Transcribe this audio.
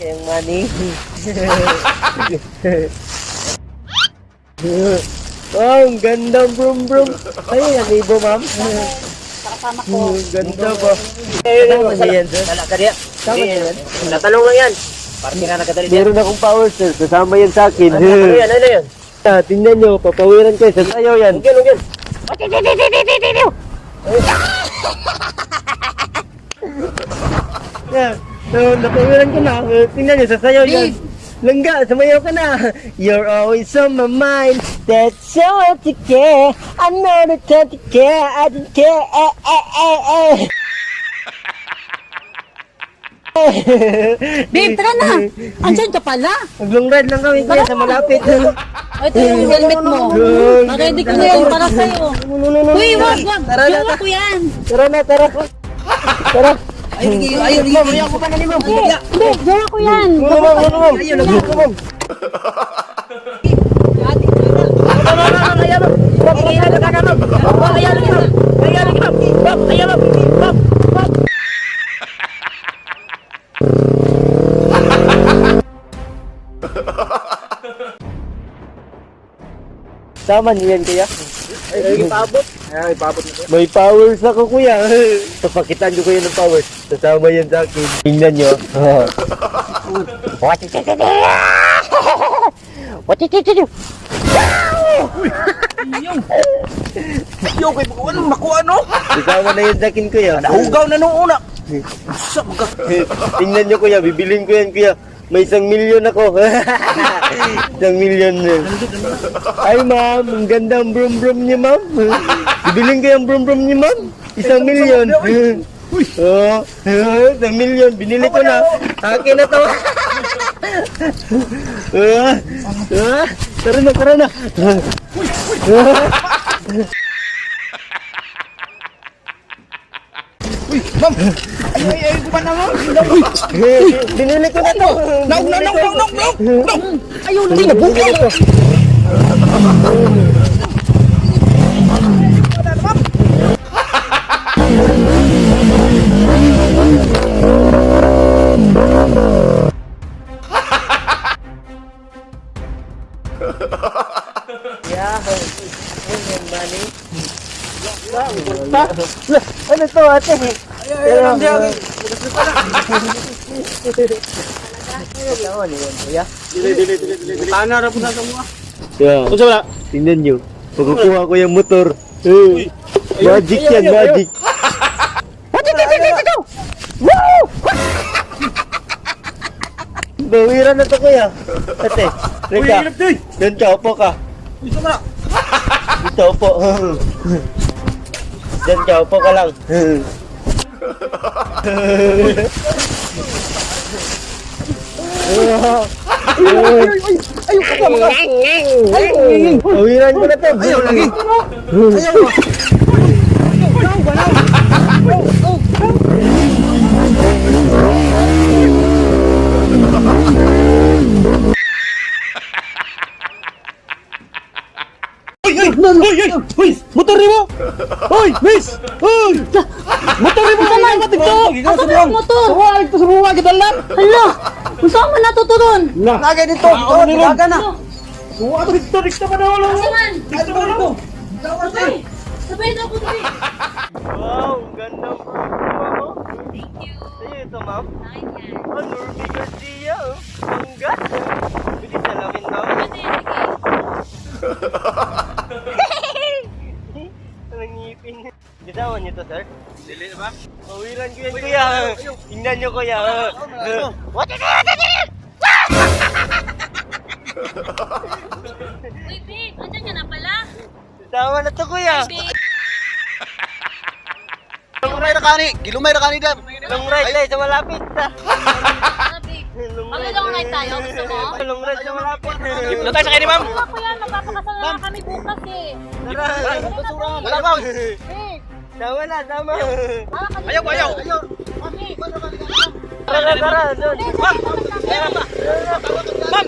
Yang manis. Oh, ang ganda brum brum. Ay, yan ibo ma'am. Kasama ko. Ganda ba? Kasama niya yan sir? Wala ka diya. Kasama niya yan? Natanong lang yan. Parang nga nakadali diyan. Meron akong power sir. Kasama yan sa akin. Ano yan? Ano yan? Tingnan nyo, papawiran kayo sa sayaw yan. Ugyan, ugyan. Yeah. So, napawiran ko na. Tingnan nyo, sa sayaw yan. Langga, sumayaw ka na. You're always on my mind. That's so hard to care. I know that time to care. I don't care. Babe, tara na! Andyan ka pala! Mag-long ride lang kami kaya sa malapit. O, ito yung helmet mo. Nakaready ko na yan para sa'yo. Uy, wag! Tara na, Gawa ko yan! Tara na, tara. Tara. Ayaw, ayaw ko pa na ni ma'am. Hindi, gawa ko yan! Ayaw, nagluto. Sama niyo yan kaya? Ay, ipabot. Ay, ipabot na. May powers ako kuya. Papakitaan ko kayo ng powers. Kasama yan sa akin. Tingnan nyo. What is it? What is it? Yo, kay ano, nakuha no? Kasama na yan sa akin kuya. Nahugaw na nung una. Tingnan nyo kuya, bibilin ko yan kuya. May 1,000,000 ako. 1,000,000 na. Ay ma'am, ang ganda ang brum-brum niya ma'am. Bibilin ko yung brum-brum niya ma'am. 1,000,000. Oh, 1,000,000. Binili ko na. Akin na to. Tara na, tara na. Ma'am! Ay, ko ba naman? Binili ko na to. Naog! Ayaw na. Hindi na buka ko. Ano to ate? Tanara po na sa mga. Yeah. Unsa wala? Tingnan nyo. Pagkukuha ko yung motor. Magic yan, magic. Bawiran na to kuya. Ate, Rika. Doon ka, upo ka. Ito na. Dito, upo. Diyan ka, upo ka lang. Bawiran ko na to. Ayaw lagi. Hoy! Motor ni mo! Hoy! Miss! Hoy! Motor ni mo! Naman, asa na yung motor? Suwag! Suwag! Kadalan! Hala, kung saan man natuturon? Nagay dito! Naga na! Suwag! Dito pa na wala! Saan? Dito pa na! Sabay, sabay na ako tabi. Wow, ganda po. Thank you. Sa'yo ito, ma'am? Oh, Norby Garcia, oh. Ang ganda. Bilis na namin, ma'am. Ang ngipin. Bitawan niyo to, sir? Dili na ba? Mawiran ko yan, kuya. Tingnan niyo, kuya. What is it? Uy, babe, andyan ka na pala. Bitawan na to, kuya. Gilumay na kani! Gilumay na kani dam! Long ride tayo sa malapit. Ano daw nga tayo? Gusto mo? Long ride sa malapit. Dito tayo sa kani, ma'am! Wala ko yan, magpapakasal na lang kami bukas eh. Tara. Wala, ma'am! Eh, Sama na, sama. Ayaw! Kami. Tara, tara. Doon. Eh, Ma'am! saan naman kami? Ma'am!